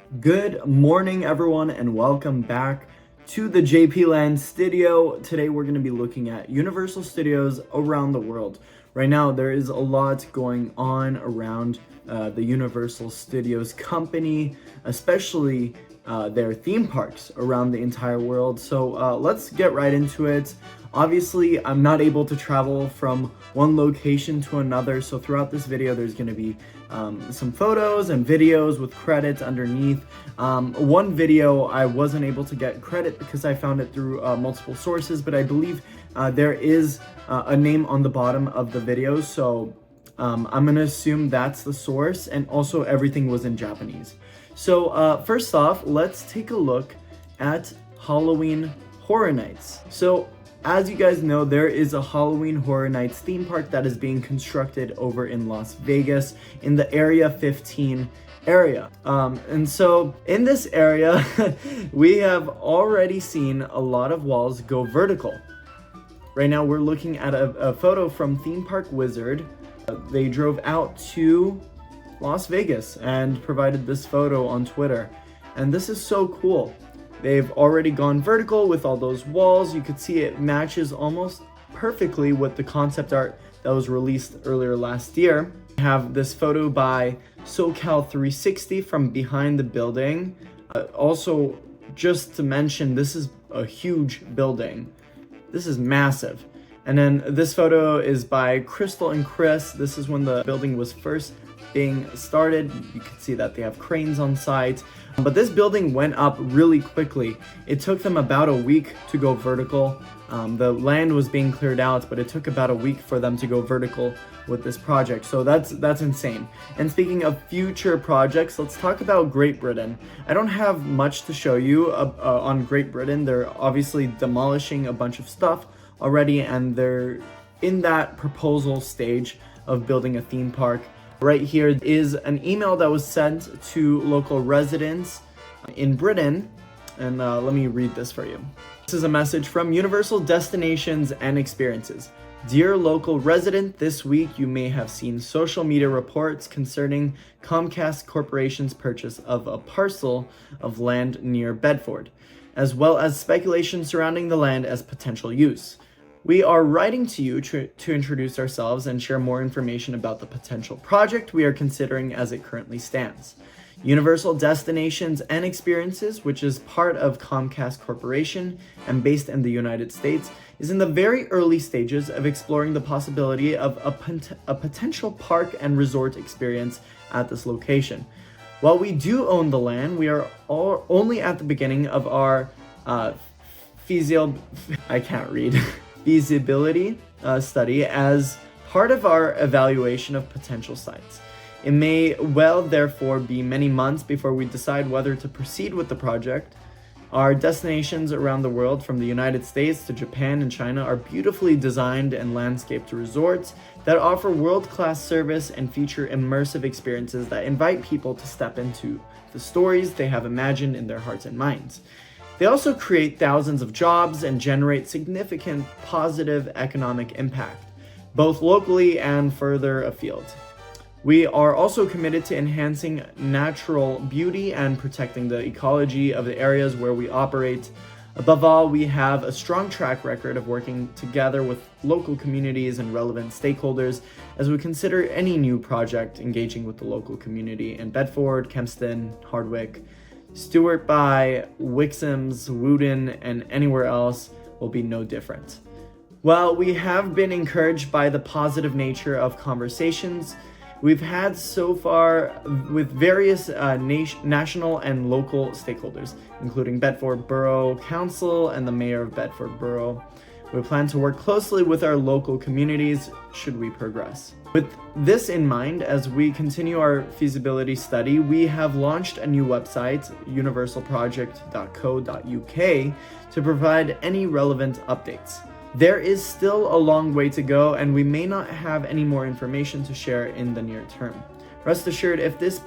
Good morning, everyone, and welcome back to the JP Land Studio. Today, we're going to be looking at Universal Studios around the world. Right now, there is a lot going on around the Universal Studios company, especially their theme parks around the entire world. So let's get right into it. Obviously, I'm not able to travel from one location to another, so throughout this video, there's going to be some photos and videos with credits underneath. One video I wasn't able to get credit because I found it through multiple sources, but I believe there is a name on the bottom of the video, so I'm gonna assume that's the source, and also everything was in Japanese. So first off, let's take a look at Halloween Horror Nights. So as you guys know, there is a Halloween Horror Nights theme park that is being constructed over in Las Vegas in the Area 15 area. And so in this area, we have already seen a lot of walls go vertical. Right now, we're looking at a photo from Theme Park Wizard. They drove out to Las Vegas and provided this photo on Twitter. And this is so cool. They've already gone vertical with all those walls. You could see it matches almost perfectly with the concept art that was released earlier last year. We have this photo by SoCal 360 from behind the building. Also, just to mention, this is a huge building. This is massive. And then this photo is by Crystal and Chris. This is when the building was first being started. You can see that they have cranes on site, but this building went up really quickly. It took them about a week to go vertical. The land was being cleared out, but it took about a week for them to go vertical with this project. So that's insane. And speaking of future projects, let's talk about Great Britain. I don't have much to show you on Great Britain. They're obviously demolishing a bunch of stuff already, and they're in that proposal stage of building a theme park. Right here is an email that was sent to local residents in Britain, and let me read this for you. This is a message from Universal Destinations and Experiences. Dear local resident, this week you may have seen social media reports concerning Comcast Corporation's purchase of a parcel of land near Bedford, as well as speculation surrounding the land as potential use. We are writing to you to introduce ourselves and share more information about the potential project we are considering as it currently stands. Universal Destinations and Experiences, which is part of Comcast Corporation and based in the United States, is in the very early stages of exploring the possibility of a potential park and resort experience at this location. While we do own the land, we are only at the beginning of our feasibility study as part of our evaluation of potential sites. It may well therefore be many months before we decide whether to proceed with the project. Our destinations around the world, from the United States to Japan and China, are beautifully designed and landscaped resorts that offer world-class service and feature immersive experiences that invite people to step into the stories they have imagined in their hearts and minds. They also create thousands of jobs and generate significant positive economic impact, both locally and further afield. We are also committed to enhancing natural beauty and protecting the ecology of the areas where we operate. Above all, we have a strong track record of working together with local communities and relevant stakeholders as we consider any new project engaging with the local community in Bedford, Kempston, Hardwick, Stewart by, Wixom's, Wootton, and anywhere else will be no different. While we have been encouraged by the positive nature of conversations we've had so far with various national and local stakeholders, including Bedford Borough Council and the Mayor of Bedford Borough, we plan to work closely with our local communities should we progress. With this in mind, as we continue our feasibility study, we have launched a new website, universalproject.co.uk, to provide any relevant updates. There is still a long way to go, and we may not have any more information to share in the near term. Rest assured, if this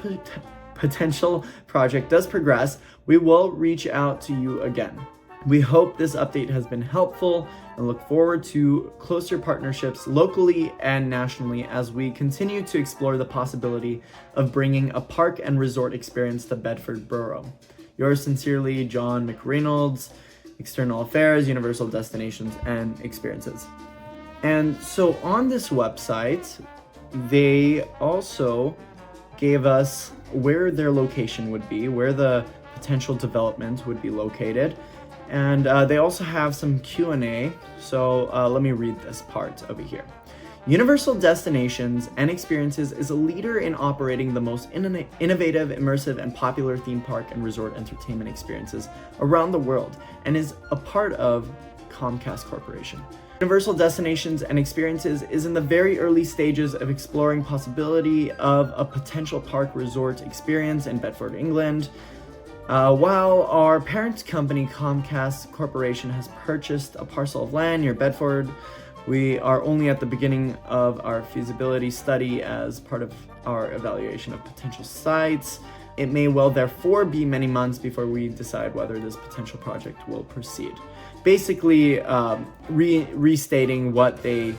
potential project does progress, we will reach out to you again. We hope this update has been helpful and look forward to closer partnerships locally and nationally as we continue to explore the possibility of bringing a park and resort experience to Bedford Borough. Yours sincerely, John McReynolds, External Affairs, Universal Destinations and Experiences. And so on this website, they also gave us where their location would be, where the potential development would be located. And they also have some Q&A, so let me read this part over here. Universal Destinations and Experiences is a leader in operating the most innovative, immersive, and popular theme park and resort entertainment experiences around the world, and is a part of Comcast Corporation. Universal Destinations and Experiences is in the very early stages of exploring possibility of a potential park resort experience in Bedford, England. While our parent company, Comcast Corporation, has purchased a parcel of land near Bedford, we are only at the beginning of our feasibility study as part of our evaluation of potential sites. It may well therefore be many months before we decide whether this potential project will proceed. Basically, restating what they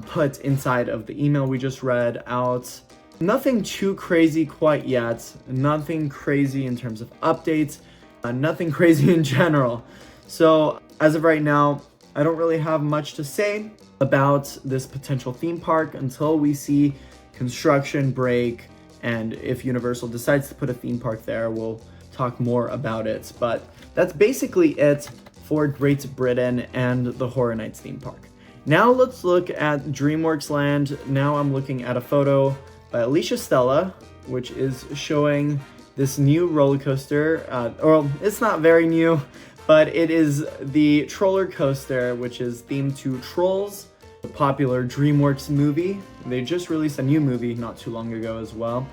put inside of the email we just read out. Nothing too crazy quite yet, nothing crazy in terms of updates, nothing crazy in general. So as of right now, I don't really have much to say about this potential theme park until we see construction break, and if Universal decides to put a theme park there, we'll talk more about it. But that's basically it for Great Britain and the Horror Nights theme park. Now let's look at DreamWorks Land. Now I'm looking at a photo by Alicia Stella, which is showing this new roller coaster. Or it's not very new, but it is the Troller Coaster, which is themed to Trolls, the popular DreamWorks movie. They just released a new movie not too long ago as well.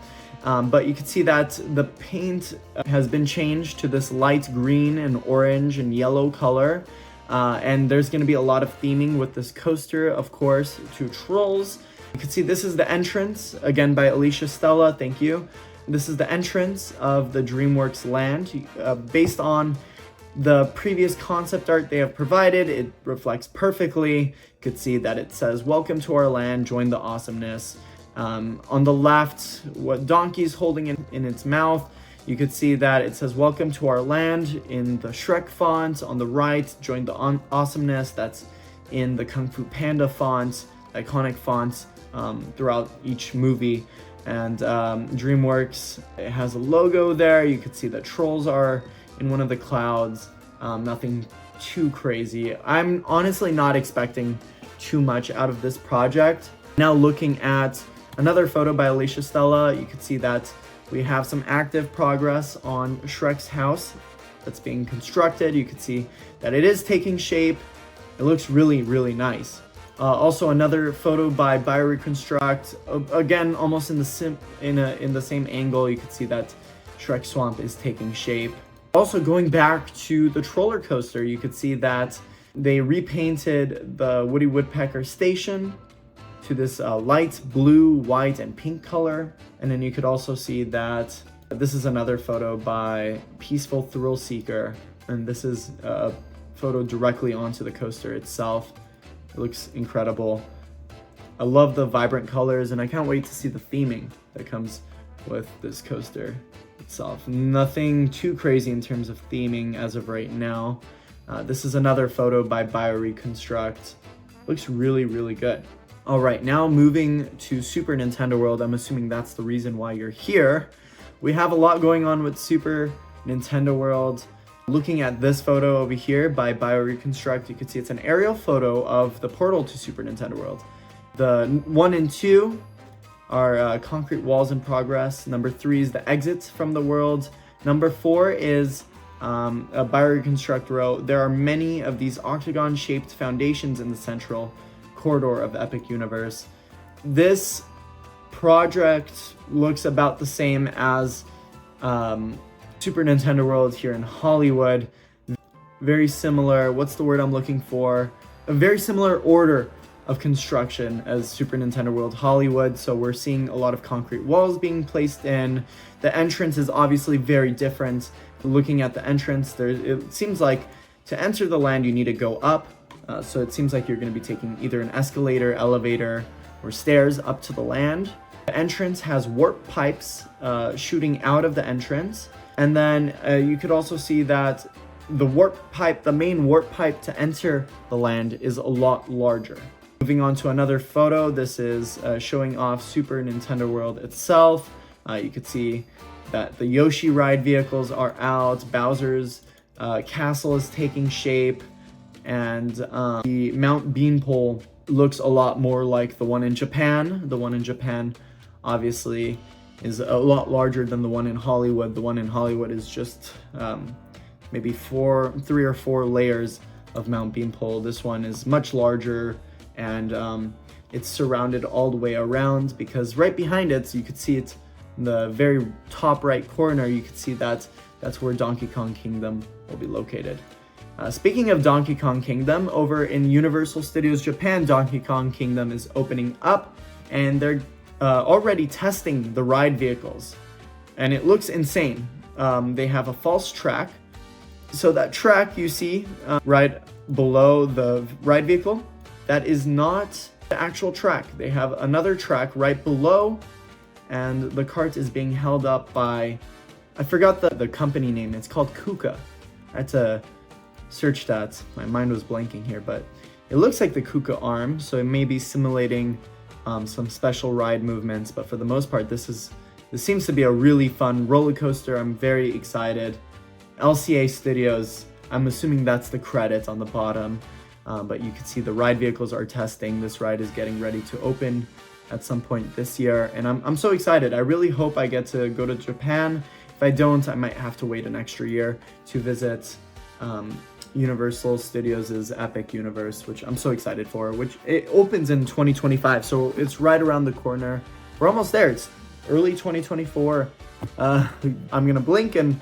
But you can see that the paint has been changed to this light green and orange and yellow color. And there's going to be a lot of theming with this coaster, of course, to Trolls. You can see this is the entrance, again by Alicia Stella, thank you. This is the entrance of the DreamWorks land. Based on the previous concept art they have provided, it reflects perfectly. You could see that it says, "Welcome to our land, join the awesomeness." On the left, what Donkey's holding in its mouth, you could see that it says, "Welcome to our land" in the Shrek font. On the right, join the awesomeness, that's in the Kung Fu Panda font, iconic fonts throughout each movie. And DreamWorks, it has a logo there. You could see that Trolls are in one of the clouds. Nothing too crazy. I'm honestly not expecting too much out of this project. Now looking at another photo by Alicia Stella, you can see that we have some active progress on Shrek's house that's being constructed. You can see that it is taking shape. It looks really, really nice. Also another photo by Bioreconstruct, again almost in the same angle. You can see that Shrek Swamp is taking shape. Also going back to the Troller Coaster, you could see that they repainted the Woody Woodpecker station to this light blue, white, and pink color. And then you could also see that this is another photo by Peaceful Thrill Seeker, and this is a photo directly onto the coaster itself. It looks incredible. I love the vibrant colors, and I can't wait to see the theming that comes with this coaster itself. Nothing too crazy in terms of theming as of right now. This is another photo by Bioreconstruct. Looks really, really good. All right, now moving to Super Nintendo World. I'm assuming that's the reason why you're here. We have a lot going on with Super Nintendo World. Looking at this photo over here by Bioreconstruct, you can see it's an aerial photo of the portal to Super Nintendo World. The 1 and 2 are concrete walls in progress. Number 3 is the exits from the world. Number 4 is a Bioreconstruct row. There are many of these octagon-shaped foundations in the central corridor of the Epic Universe. This project looks about the same as Super Nintendo World here in Hollywood. Very similar, what's the word I'm looking for? A very similar order of construction as Super Nintendo World Hollywood. So we're seeing a lot of concrete walls being placed in. The entrance is obviously very different. Looking at the entrance, it seems like To enter the land, you need to go up. So it seems like you're going to be taking either an escalator, elevator, or stairs up to the land. The entrance has warp pipes shooting out of the entrance. And then you could also see that the main warp pipe to enter the land is a lot larger. Moving on to another photo, this is showing off Super Nintendo World itself. You could see that the Yoshi ride vehicles are out, Bowser's castle is taking shape, and the Mount Beanpole looks a lot more like the one in Japan. The one in Japan obviously is a lot larger than the one in Hollywood. The one in Hollywood is just maybe 3 or 4 layers of Mount Beanpole. This one is much larger, and it's surrounded all the way around, because right behind it, so you could see it in the very top right corner, you could see that's where Donkey Kong Kingdom will be located. Speaking of Donkey Kong Kingdom, over in Universal Studios Japan, Donkey Kong Kingdom is opening up, and they're already testing the ride vehicles, and it looks insane. They have a false track. So that track you see right below the ride vehicle, that is not the actual track. They have another track right below, and the cart is being held up by, I forgot the company name. It's called KUKA. I had to search that. My mind was blanking here, but it looks like the KUKA arm, so it may be simulating some special ride movements, but for the most part, this seems to be a really fun roller coaster. I'm very excited. LCA Studios, I'm assuming that's the credit on the bottom, but you can see the ride vehicles are testing. This ride is getting ready to open at some point this year, and I'm so excited. I really hope I get to go to Japan. If I don't, I might have to wait an extra year to visit Universal Studios' Epic Universe, which I'm so excited for, which it opens in 2025, so it's right around the corner. We're almost there. It's early 2024. I'm gonna blink and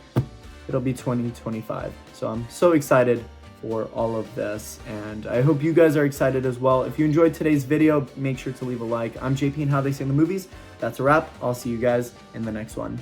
it'll be 2025. So I'm so excited for all of this, and I hope you guys are excited as well. If you enjoyed today's video, make sure to leave a like. I'm JP, and how they say in the movies. That's a wrap. I'll see you guys in the next one.